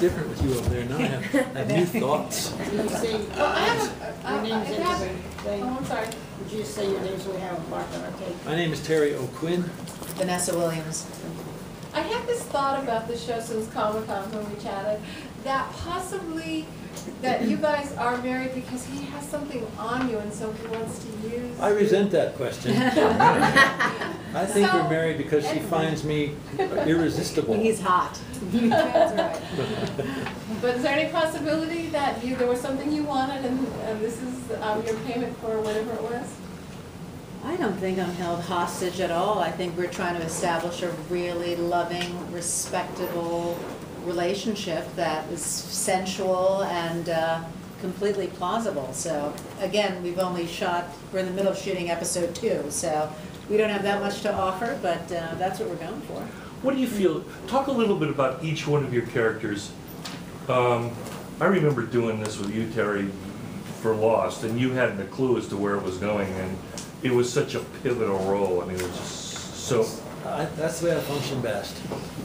different with you over there. Now I have new thoughts. You say your names in the thing. Oh, I'm sorry. Would you say your names so we have a mark on our tape? My name is Terry O'Quinn. Vanessa Williams. I had this thought about the show since Comic-Con when we chatted, that possibly that you guys are married because he has something on you and so he wants to use I resent that question. I think we're married because she finds me irresistible. He's hot. That's right. But is there any possibility that there was something you wanted and this is your payment for whatever it was? I don't think I'm held hostage at all. I think we're trying to establish a really loving, respectable relationship that is sensual and completely plausible. So again, we're in the middle of shooting episode 2, so we don't have that much to offer, but that's what we're going for. What do you feel? Talk a little bit about each one of your characters. I remember doing this with you, Terry, for Lost, and you hadn't a clue as to where it was going, and it was such a pivotal role. I mean, it was just so... That's the way I function best.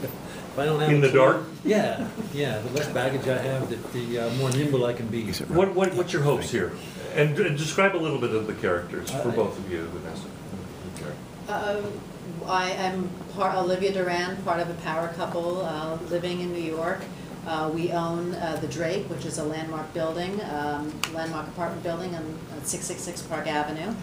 If I don't have in the dark? Yeah. The less baggage I have, the more nimble I can be. What's your hopes here? And describe a little bit of the characters for both of you, Vanessa and Terry. I am Olivia Duran, part of a power couple living in New York. We own the Drake, which is a landmark building, landmark apartment building on 666 Park Avenue.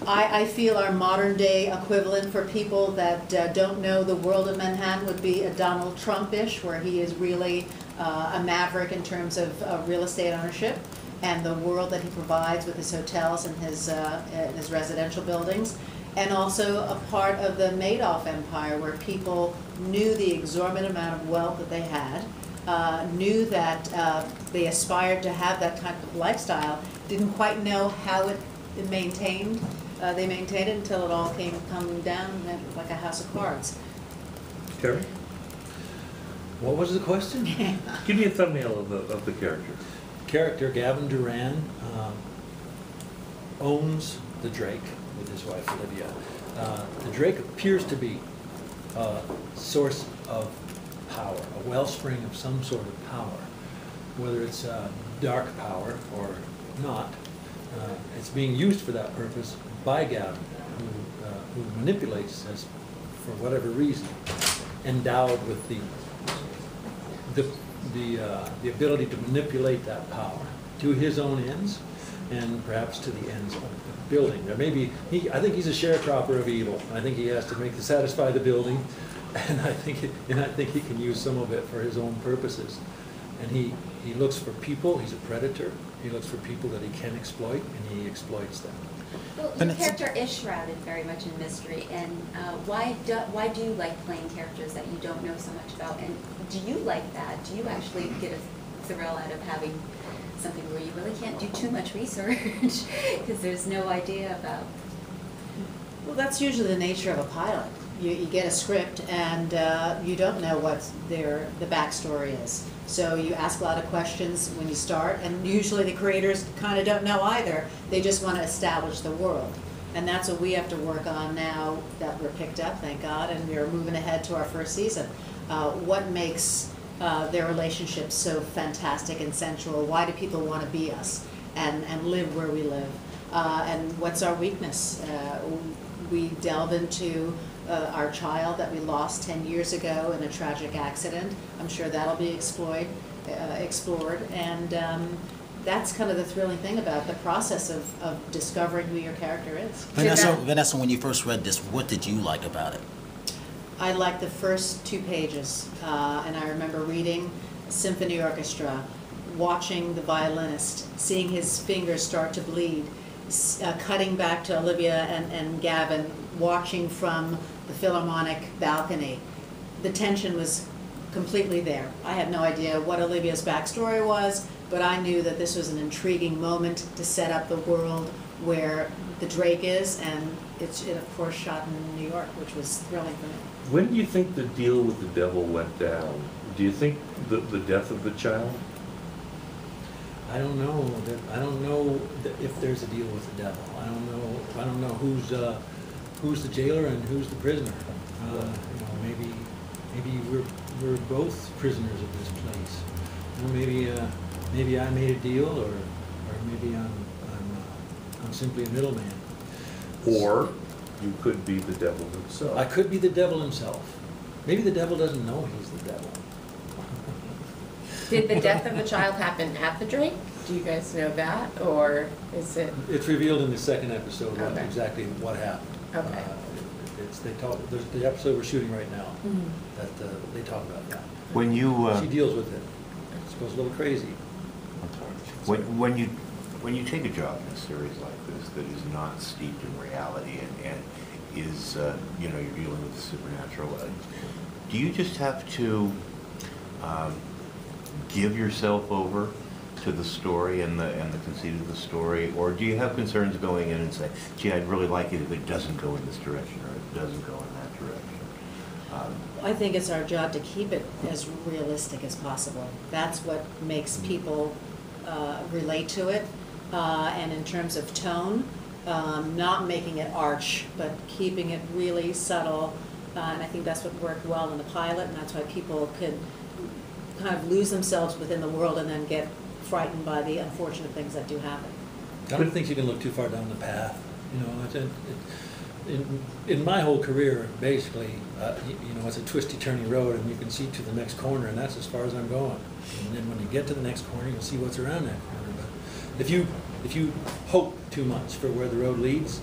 I feel our modern day equivalent for people that don't know the world of Manhattan would be a Donald Trump-ish, where he is really a maverick in terms of real estate ownership and the world that he provides with his hotels and his residential buildings. And also a part of the Madoff empire, where people knew the exorbitant amount of wealth that they had, knew that they aspired to have that type of lifestyle, didn't quite know how they maintained it until it all came coming down like a house of cards. Terry? What was the question? Give me a thumbnail of the character. Character Gavin Duran owns the Drake with his wife Olivia. The Drake appears to be a source of power, a wellspring of some sort of power, whether it's dark power or not. It's being used for that purpose by Gavin, who manipulates us for whatever reason, endowed with the ability to manipulate that power to his own ends and perhaps to the ends of the building. There may be, I think he's a sharecropper of evil. I think he has to satisfy the building, and I think he can use some of it for his own purposes. And he looks for people. He's a predator. He looks for people that he can exploit, and he exploits them. Well, your character is shrouded very much in mystery, and why do you like playing characters that you don't know so much about? And do you like that? Do you actually get a thrill out of having something where you really can't do too much research because there's no idea about? Well, that's usually the nature of a pilot. You get a script and you don't know what the backstory is. So you ask a lot of questions when you start, and usually the creators kind of don't know either. They just want to establish the world. And that's what we have to work on now that we're picked up, thank God, and we're moving ahead to our first season. What makes their relationship so fantastic and sensual? Why do people want to be us and live where we live? And what's our weakness? We delve into our child that we lost 10 years ago in a tragic accident. I'm sure that'll be explored, and that's kind of the thrilling thing about the process of discovering who your character is. Vanessa, when you first read this, what did you like about it? I liked the first 2 pages, and I remember reading Symphony Orchestra, watching the violinist, seeing his fingers start to bleed, cutting back to Olivia and Gavin, watching from the Philharmonic balcony. The tension was completely there. I had no idea what Olivia's backstory was, but I knew that this was an intriguing moment to set up the world where the Drake is, and it of course shot in New York, which was thrilling for me. When do you think the deal with the devil went down? Do you think the death of the child? I don't know. I don't know if there's a deal with the devil. I don't know who's the jailer and who's the prisoner. You know, maybe we're both prisoners of this place. You know, maybe I made a deal, or maybe I'm simply a middleman. Or you could be the devil himself. I could be the devil himself. Maybe the devil doesn't know he's the devil. Did the death of the child happen at the Drake? Do you guys know that, or is it? It's revealed in the second episode Okay. exactly what happened. Okay. There's the episode we're shooting right now Mhm. that they talk about that. When you She deals with it. It goes a little crazy. when you take a job in a series like this that is not steeped in reality and is you know, you're dealing with the supernatural, do you just have to give yourself over to the story and the conceit of the story, or do you have concerns going in and say, gee, I'd really like it if it doesn't go in this direction, or it doesn't go in that direction? I think it's our job to keep it as realistic as possible. That's what makes people relate to it. And in terms of tone, not making it arch, but keeping it really subtle. And I think that's what worked well in the pilot, and that's why people could kind of lose themselves within the world and then get frightened by the unfortunate things that do happen. I don't think you can look too far down the path. You know, in my whole career, basically, you know, it's a twisty, turny road, and you can see to the next corner, and that's as far as I'm going. And then when you get to the next corner, you'll see what's around that corner. But if you hope too much for where the road leads,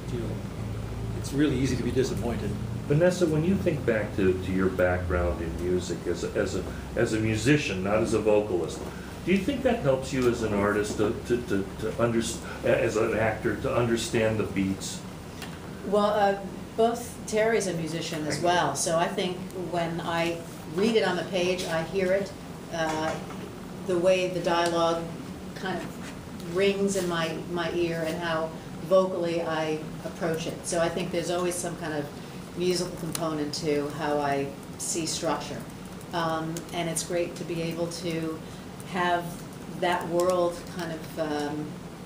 it's really easy to be disappointed. Vanessa, when you think back to your background in music as a musician, not as a vocalist, do you think that helps you as an artist as an actor to understand the beats? Well, both Terry's a musician as well, so I think when I read it on the page, I hear it, the way the dialogue kind of rings in my ear and how vocally I approach it. So I think there's always some kind of musical component to how I see structure. And it's great to be able to have that world kind of,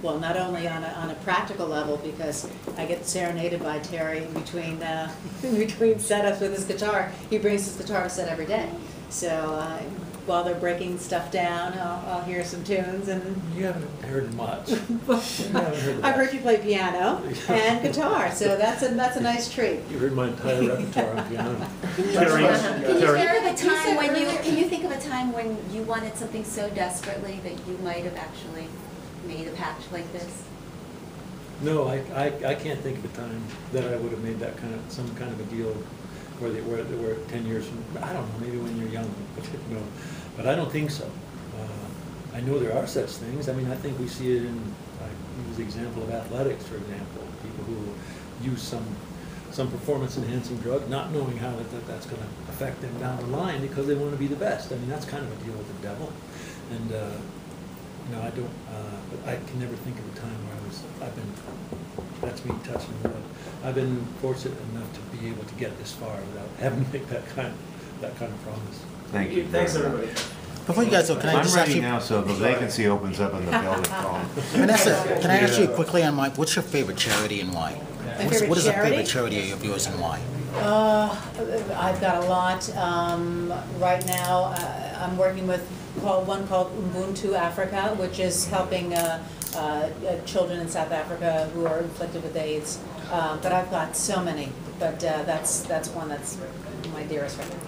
well, not only on a practical level, because I get serenaded by Terry in between setups with his guitar. He brings his guitar to set every day. So while they're breaking stuff down, I'll hear some tunes. And You haven't heard much. You haven't heard I've heard you play piano and guitar, so that's a nice treat. You heard my entire repertoire on piano. Terry, Can you Terry, think of a time when earlier- can you think of a time when you wanted something so desperately that you might have actually made a patch like this? No, I can't think of a time that I would have made that some kind of a deal where they were 10 years from, I don't know, maybe when you're young, you know, but I don't think so. I know there are such things. I mean, I think we see it in, I use the example of athletics, for example, people who use some performance-enhancing drug, not knowing how that's going to affect them down the line because they want to be the best. I mean, that's kind of a deal with the devil. And, you know, I don't, but I can never think of a time where that's me touching wood. I've been fortunate enough to be able to get this far without having to make that kind of promise. Thank you. Thanks, very everybody. much. Before you guys go, can I I'm just ready ask you, now, so the vacancy opens up in the building. Vanessa, can I ask you quickly on what's your favorite charity and why? favorite What is a charity? favorite charity of yours and why? I've got a lot. Right now, I'm working with one called Ubuntu Africa, which is helping children in South Africa who are inflicted with AIDS. But I've got so many. But that's one that's my dearest right now.